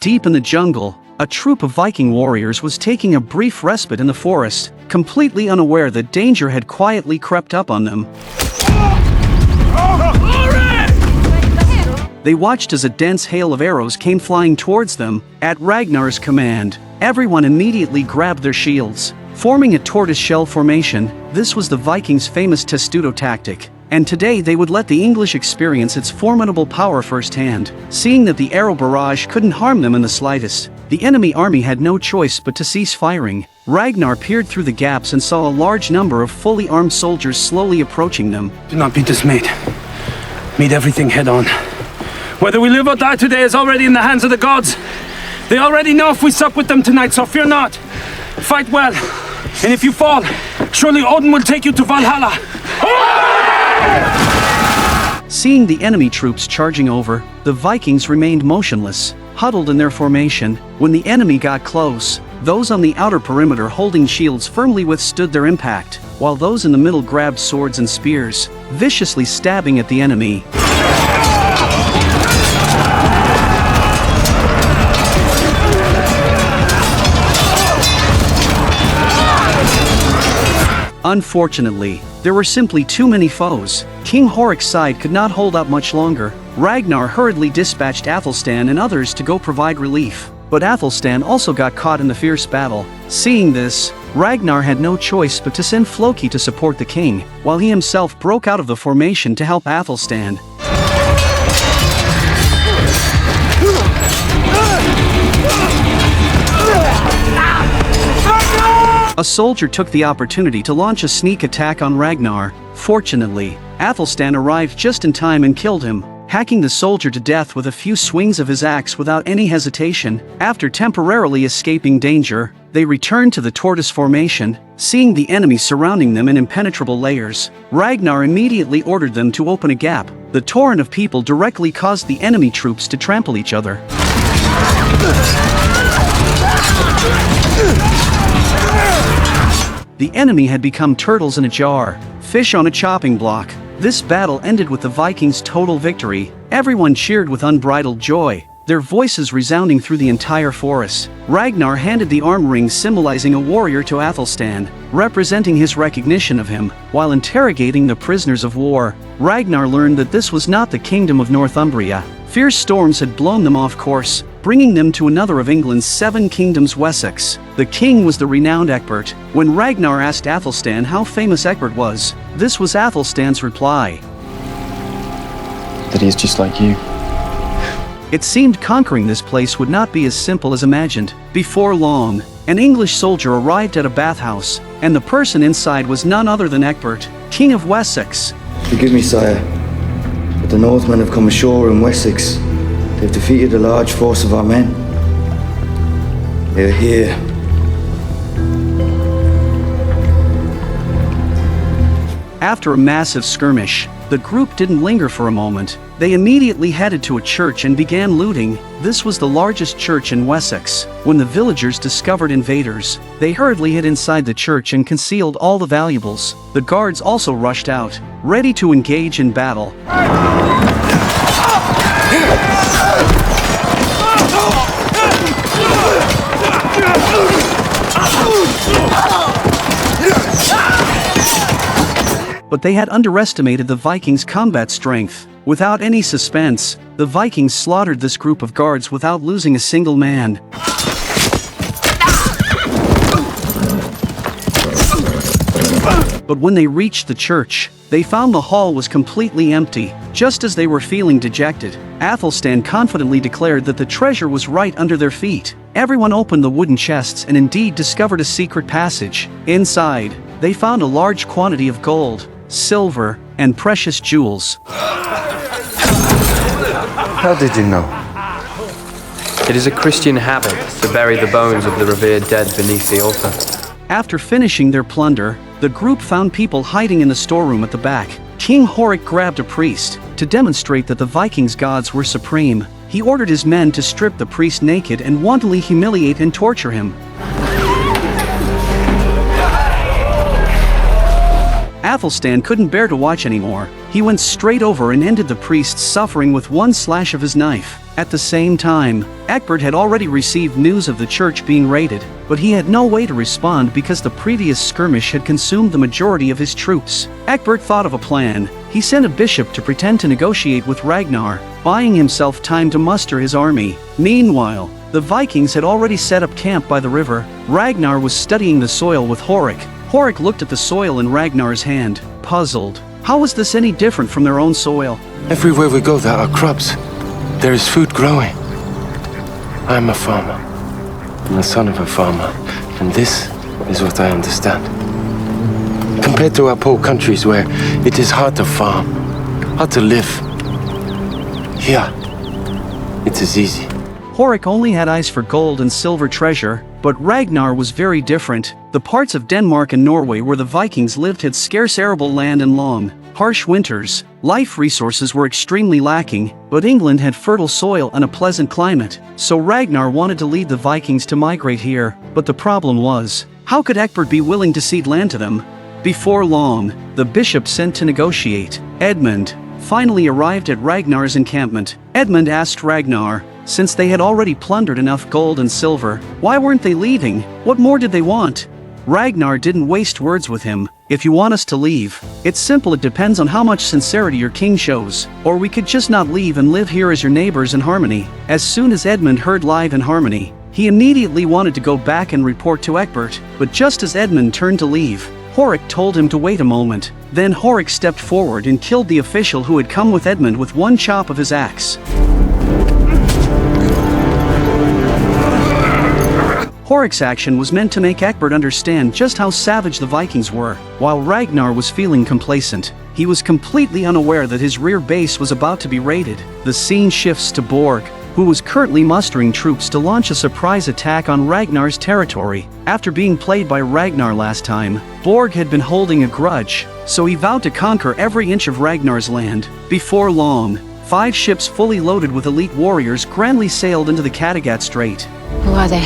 Deep in the jungle, a troop of Viking warriors was taking a brief respite in the forest, completely unaware that danger had quietly crept up on them. They watched as a dense hail of arrows came flying towards them. At Ragnar's command, everyone immediately grabbed their shields, forming a tortoise-shell formation. This was the Vikings' famous testudo tactic, and today they would let the English experience its formidable power firsthand. Seeing that the arrow barrage couldn't harm them in the slightest, the enemy army had no choice but to cease firing. Ragnar peered through the gaps and saw a large number of fully armed soldiers slowly approaching them. Do not be dismayed. Meet everything head on. Whether we live or die today is already in the hands of the gods. They already know if we sup with them tonight, so fear not. Fight well, and if you fall, surely Odin will take you to Valhalla. Seeing the enemy troops charging over, the Vikings remained motionless, huddled in their formation. When the enemy got close, those on the outer perimeter holding shields firmly withstood their impact, while those in the middle grabbed swords and spears, viciously stabbing at the enemy. Unfortunately, there were simply too many foes. King Horik's side could not hold up much longer. Ragnar hurriedly dispatched Athelstan and others to go provide relief, but Athelstan also got caught in the fierce battle. Seeing this, Ragnar had no choice but to send Floki to support the king, while he himself broke out of the formation to help Athelstan. A soldier took the opportunity to launch a sneak attack on Ragnar. Fortunately, Athelstan arrived just in time and killed him, hacking the soldier to death with a few swings of his axe without any hesitation. After temporarily escaping danger, they returned to the tortoise formation. Seeing the enemy surrounding them in impenetrable layers, Ragnar immediately ordered them to open a gap. The torrent of people directly caused the enemy troops to trample each other. The enemy had become turtles in a jar, fish on a chopping block. This battle ended with the Vikings' total victory. Everyone cheered with unbridled joy, their voices resounding through the entire forest. Ragnar handed the arm ring symbolizing a warrior to Athelstan, representing his recognition of him. While interrogating the prisoners of war, Ragnar learned that this was not the kingdom of Northumbria. Fierce storms had blown them off course, bringing them to another of England's 7 kingdoms, Wessex. The king was the renowned Egbert. When Ragnar asked Athelstan how famous Egbert was, this was Athelstan's reply: that he is just like you. It seemed conquering this place would not be as simple as imagined. Before long, an English soldier arrived at a bathhouse, and the person inside was none other than Egbert, King of Wessex. Forgive me, sire, but the Northmen have come ashore in Wessex. They've defeated a large force of our men. They're here. After a massive skirmish, the group didn't linger for a moment. They immediately headed to a church and began looting. This was the largest church in Wessex. When the villagers discovered invaders, they hurriedly hid inside the church and concealed all the valuables. The guards also rushed out, ready to engage in battle. But they had underestimated the Vikings' combat strength. Without any suspense, the Vikings slaughtered this group of guards without losing a single man. But when they reached the church, they found the hall was completely empty. Just as they were feeling dejected, Athelstan confidently declared that the treasure was right under their feet. Everyone opened the wooden chests and indeed discovered a secret passage. Inside, they found a large quantity of gold, silver, and precious jewels. How did you know? It is a Christian habit to bury the bones of the revered dead beneath the altar. After finishing their plunder, the group found people hiding in the storeroom at the back. King Horik grabbed a priest. To demonstrate that the Vikings' gods were supreme, he ordered his men to strip the priest naked and wantonly humiliate and torture him. Athelstan couldn't bear to watch anymore. He went straight over and ended the priest's suffering with one slash of his knife. At the same time, Egbert had already received news of the church being raided, but he had no way to respond because the previous skirmish had consumed the majority of his troops. Egbert thought of a plan. He sent a bishop to pretend to negotiate with Ragnar, buying himself time to muster his army. Meanwhile, the Vikings had already set up camp by the river. Ragnar was studying the soil with Horik. Horik looked at the soil in Ragnar's hand, puzzled. How was this any different from their own soil? Everywhere we go, there are crops. There is food growing. I am a farmer. I'm the son of a farmer. And this is what I understand. Compared to our poor countries where it is hard to farm, hard to live. Here, it is easy. Horik only had eyes for gold and silver treasure, but Ragnar was very different. The parts of Denmark and Norway where the Vikings lived had scarce arable land and long, harsh winters. Life resources were extremely lacking, but England had fertile soil and a pleasant climate, so Ragnar wanted to lead the Vikings to migrate here. But the problem was, how could Egbert be willing to cede land to them? Before long, the bishop sent to negotiate, Edmund, finally arrived at Ragnar's encampment. Edmund asked Ragnar, since they had already plundered enough gold and silver, why weren't they leaving? What more did they want? Ragnar didn't waste words with him. If you want us to leave, it's simple, it depends on how much sincerity your king shows. Or we could just not leave and live here as your neighbors in harmony. As soon as Edmund heard live in harmony, he immediately wanted to go back and report to Egbert, but just as Edmund turned to leave, Horik told him to wait a moment. Then Horik stepped forward and killed the official who had come with Edmund with one chop of his axe. Horik's action was meant to make Egbert understand just how savage the Vikings were, while Ragnar was feeling complacent. He was completely unaware that his rear base was about to be raided. The scene shifts to Borg, who was currently mustering troops to launch a surprise attack on Ragnar's territory. After being played by Ragnar last time, Borg had been holding a grudge, so he vowed to conquer every inch of Ragnar's land. Before long, 5 ships fully loaded with elite warriors grandly sailed into the Kattegat Strait. Who are they?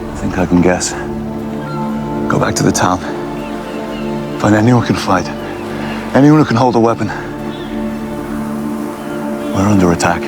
I think I can guess. Go back to the town. Find anyone who can fight. Anyone who can hold a weapon. We're under attack.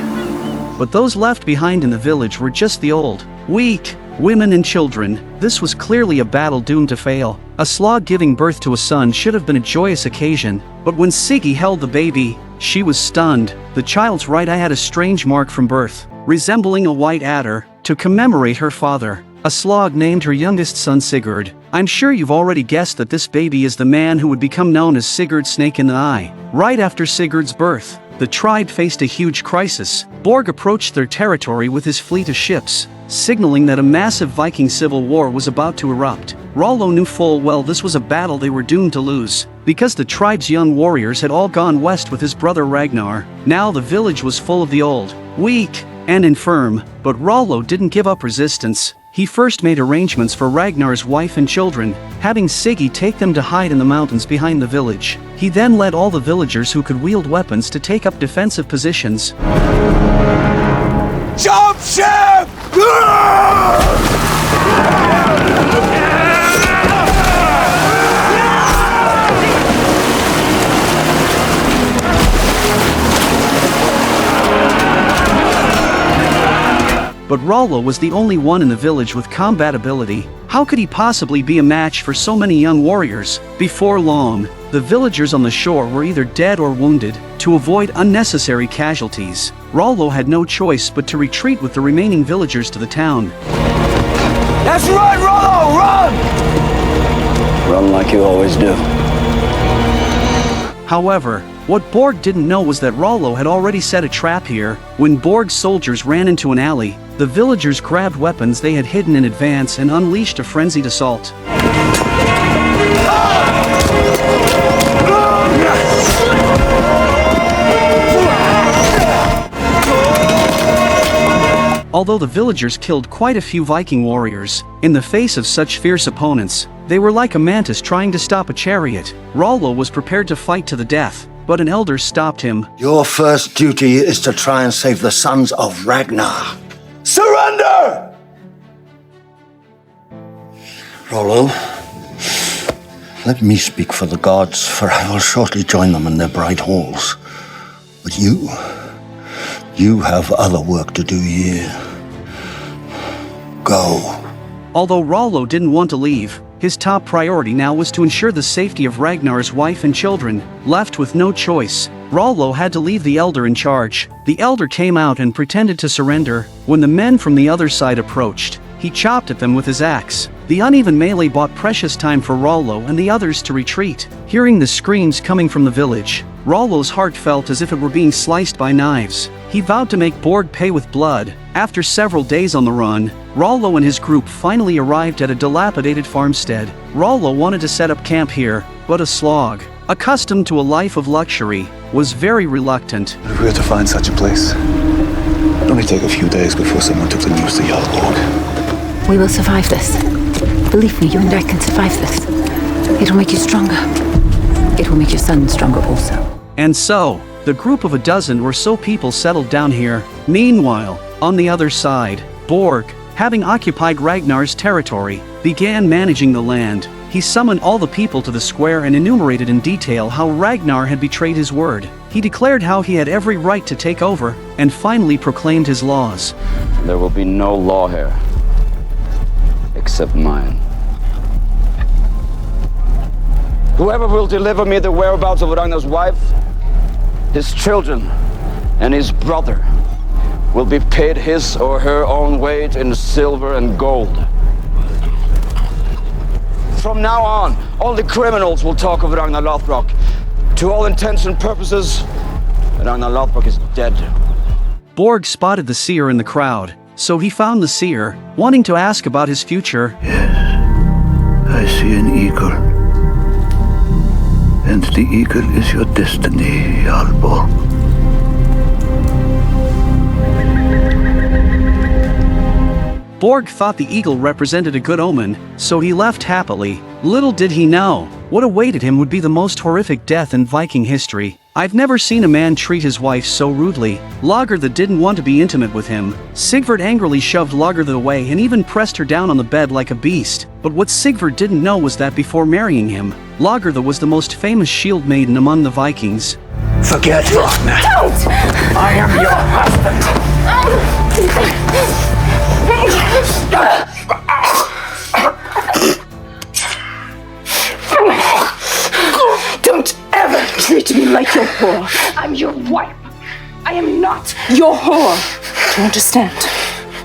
But those left behind in the village were just the old, weak, women and children. This was clearly a battle doomed to fail. A slog giving birth to a son should have been a joyous occasion, but when Siggy held the baby, she was stunned. The child's right eye had a strange mark from birth, resembling a white adder, to commemorate her father. A slog named her youngest son Sigurd. I'm sure you've already guessed that this baby is the man who would become known as Sigurd Snake in the Eye. Right after Sigurd's birth, the tribe faced a huge crisis. Borg approached their territory with his fleet of ships, signaling that a massive Viking civil war was about to erupt. Rollo knew full well this was a battle they were doomed to lose, because the tribe's young warriors had all gone west with his brother Ragnar. Now the village was full of the old, weak, and infirm, but Rollo didn't give up resistance. He first made arrangements for Ragnar's wife and children, having Siggy take them to hide in the mountains behind the village. He then led all the villagers who could wield weapons to take up defensive positions. Jump ship! But Rollo was the only one in the village with combat ability. How could he possibly be a match for so many young warriors? Before long, the villagers on the shore were either dead or wounded. To avoid unnecessary casualties, Rollo had no choice but to retreat with the remaining villagers to the town. That's right, Rollo! Run! Run like you always do. However, what Borg didn't know was that Rollo had already set a trap here. When Borg's soldiers ran into an alley, the villagers grabbed weapons they had hidden in advance and unleashed a frenzied assault. Although the villagers killed quite a few Viking warriors, in the face of such fierce opponents, they were like a mantis trying to stop a chariot. Rollo was prepared to fight to the death, but an elder stopped him. Your first duty is to try and save the sons of Ragnar. Surrender! Rollo, let me speak for the gods, for I will shortly join them in their bright halls. But you You have other work to do here. Go. Although Rollo didn't want to leave, his top priority now was to ensure the safety of Ragnar's wife and children. Left with no choice, Rollo had to leave the elder in charge. The elder came out and pretended to surrender. When the men from the other side approached, he chopped at them with his axe. The uneven melee bought precious time for Rollo and the others to retreat. Hearing the screams coming from the village, Rollo's heart felt as if it were being sliced by knives. He vowed to make Borg pay with blood. After several days on the run, Rollo and his group finally arrived at a dilapidated farmstead. Rollo wanted to set up camp here, but a slog, accustomed to a life of luxury, was very reluctant. If we were to find such a place, it'd only take a few days before someone took the news to Borg. We will survive this. Believe me, you and I can survive this. It will make you stronger. It will make your son stronger also. And so, the group of a dozen or so people settled down here. Meanwhile, on the other side, Borg, having occupied Ragnar's territory, began managing the land. He summoned all the people to the square and enumerated in detail how Ragnar had betrayed his word. He declared how he had every right to take over, and finally proclaimed his laws. There will be no law here, except mine. Whoever will deliver me the whereabouts of Ragnar's wife, his children, and his brother will be paid his or her own weight in silver and gold. From now on, only criminals will talk of Ragnar Lothbrok. To all intents and purposes, Ragnar Lothbrok is dead. Borg spotted the seer in the crowd, so he found the seer, wanting to ask about his future. Yes, I see an eagle. And the eagle is your destiny, Jarl. Borg thought the eagle represented a good omen, so he left happily. Little did he know, what awaited him would be the most horrific death in Viking history. I've never seen a man treat his wife so rudely. Lagertha didn't want to be intimate with him. Sigvard angrily shoved Lagertha away and even pressed her down on the bed like a beast. But what Sigvard didn't know was that before marrying him, Lagertha was the most famous shield maiden among the Vikings. Forget Ragnar. Don't! I am your husband. Don't ever treat me like your whore. I'm your wife. I am not your whore. Do you understand?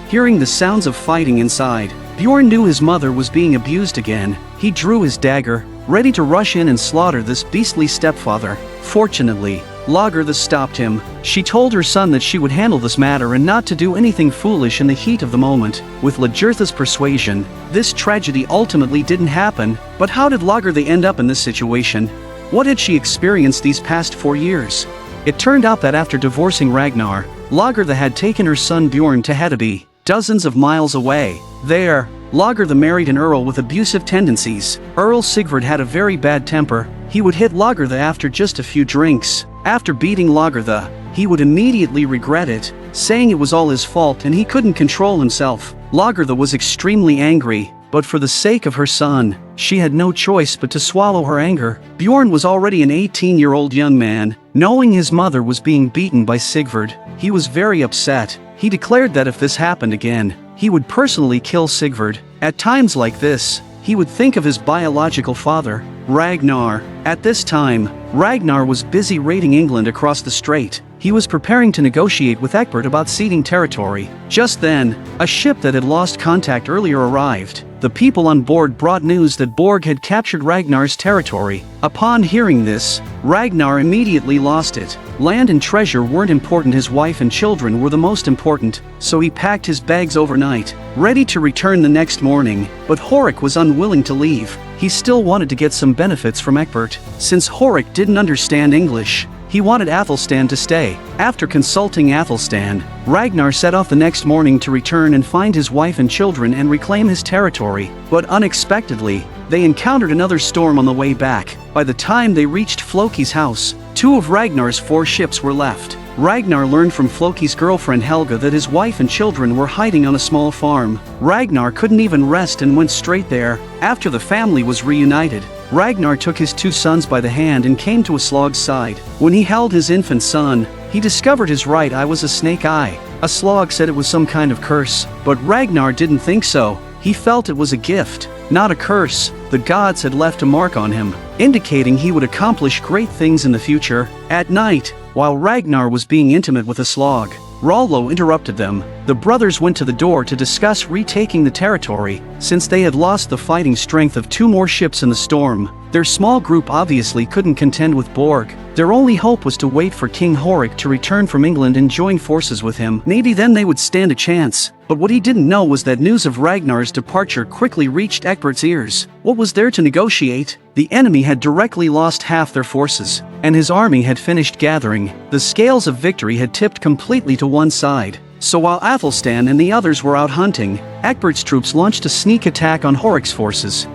Hearing the sounds of fighting inside, Bjorn knew his mother was being abused again. He drew his dagger, ready to rush in and slaughter this beastly stepfather. Fortunately, Lagertha stopped him. She told her son that she would handle this matter and not to do anything foolish in the heat of the moment. With Lagertha's persuasion, this tragedy ultimately didn't happen. But how did Lagertha end up in this situation? What had she experienced these past 4 years? It turned out that after divorcing Ragnar, Lagertha had taken her son Bjorn to Hedeby, dozens of miles away. There, Lagertha married an earl with abusive tendencies. Earl Sigvard had a very bad temper. He would hit Lagertha after just a few drinks. After beating Lagertha, he would immediately regret it, saying it was all his fault and he couldn't control himself. Lagertha was extremely angry, but for the sake of her son, she had no choice but to swallow her anger. Bjorn was already an 18-year-old young man. Knowing his mother was being beaten by Sigvard, he was very upset. He declared that if this happened again, he would personally kill Sigvard. At times like this, he would think of his biological father, Ragnar. At this time, Ragnar was busy raiding England across the strait. He was preparing to negotiate with Egbert about ceding territory. Just then, a ship that had lost contact earlier arrived. The people on board brought news that Borg had captured Ragnar's territory. Upon hearing this, Ragnar immediately lost it. Land and treasure weren't important, his wife and children were the most important, so he packed his bags overnight, ready to return the next morning. But Horik was unwilling to leave. He still wanted to get some benefits from Egbert. Since Horik didn't understand English, he wanted Athelstan to stay. After consulting Athelstan, Ragnar set off the next morning to return and find his wife and children and reclaim his territory. But unexpectedly, they encountered another storm on the way back. By the time they reached Floki's house, 2 of Ragnar's 4 ships were left. Ragnar learned from Floki's girlfriend Helga that his wife and children were hiding on a small farm. Ragnar couldn't even rest and went straight there. After the family was reunited, Ragnar took his 2 sons by the hand and came to Aslog's side. When he held his infant son, He discovered his right eye was a snake eye. A slog said it was some kind of curse, but Ragnar didn't think so. He felt it was a gift, not a curse. The gods had left a mark on him, indicating he would accomplish great things in the future. At night, while Ragnar was being intimate with a slog, Rollo interrupted them. The brothers went to the door to discuss retaking the territory, since they had lost the fighting strength of 2 more ships in the storm. Their small group obviously couldn't contend with Borg. Their only hope was to wait for King Horik to return from England and join forces with him. Maybe then they would stand a chance. But what he didn't know was that news of Ragnar's departure quickly reached Egbert's ears. What was there to negotiate? The enemy had directly lost half their forces, and his army had finished gathering. The scales of victory had tipped completely to one side. So while Athelstan and the others were out hunting, Egbert's troops launched a sneak attack on Horik's forces.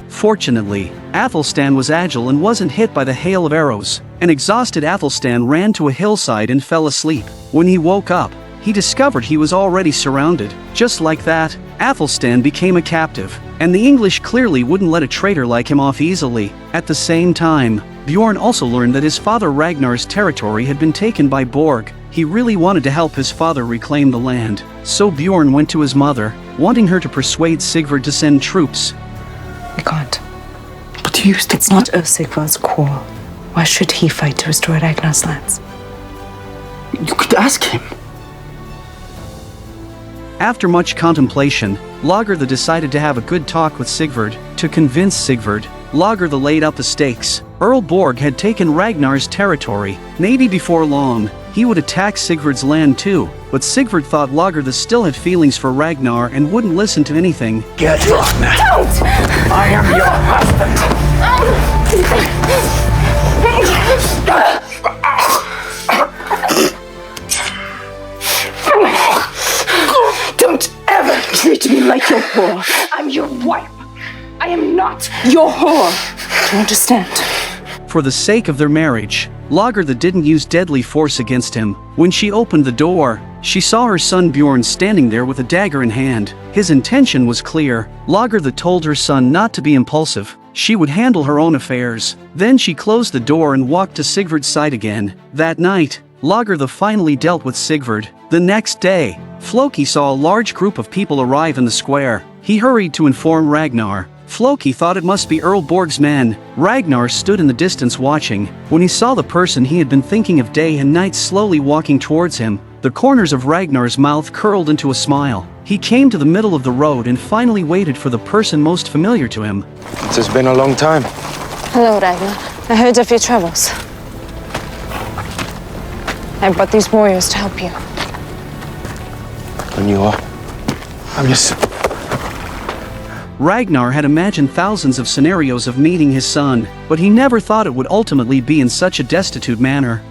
Fortunately, Athelstan was agile and wasn't hit by the hail of arrows. An exhausted Athelstan ran to a hillside and fell asleep. When he woke up, he discovered he was already surrounded. Just like that, Athelstan became a captive, and the English clearly wouldn't let a traitor like him off easily. At the same time, Bjorn also learned that his father Ragnar's territory had been taken by Borg. He really wanted to help his father reclaim the land. So Bjorn went to his mother, wanting her to persuade Sigvard to send troops. We can't. But it's not Sigvard's quarrel. Why should he fight to restore Ragnar's lands? You could ask him. After much contemplation, Lagertha decided to have a good talk with Sigvard. To convince Sigvard, Lagertha laid out the stakes. Earl Borg had taken Ragnar's territory. Maybe before long, he would attack Sigvard's land too, but Sigvard thought Lagertha still had feelings for Ragnar and wouldn't listen to anything. Get Ragnar. Don't! I am your husband. Don't ever treat me like your whore. I'm your wife. I am not your whore. Do you understand? For the sake of their marriage, Lagertha didn't use deadly force against him. When she opened the door, she saw her son Bjorn standing there with a dagger in hand. His intention was clear. Lagertha told her son not to be impulsive. She would handle her own affairs. Then she closed the door and walked to Sigvard's side again. That night, Lagertha finally dealt with Sigvard. The next day, Floki saw a large group of people arrive in the square. He hurried to inform Ragnar. Floki thought it must be Earl Borg's men. Ragnar stood in the distance watching. When he saw the person he had been thinking of day and night slowly walking towards him, the corners of Ragnar's mouth curled into a smile. He came to the middle of the road and finally waited for the person most familiar to him. It has been a long time. Hello, Ragnar. I heard of your troubles. I brought these warriors to help you. And you are? I'm just... Ragnar had imagined thousands of scenarios of meeting his son, but he never thought it would ultimately be in such a destitute manner.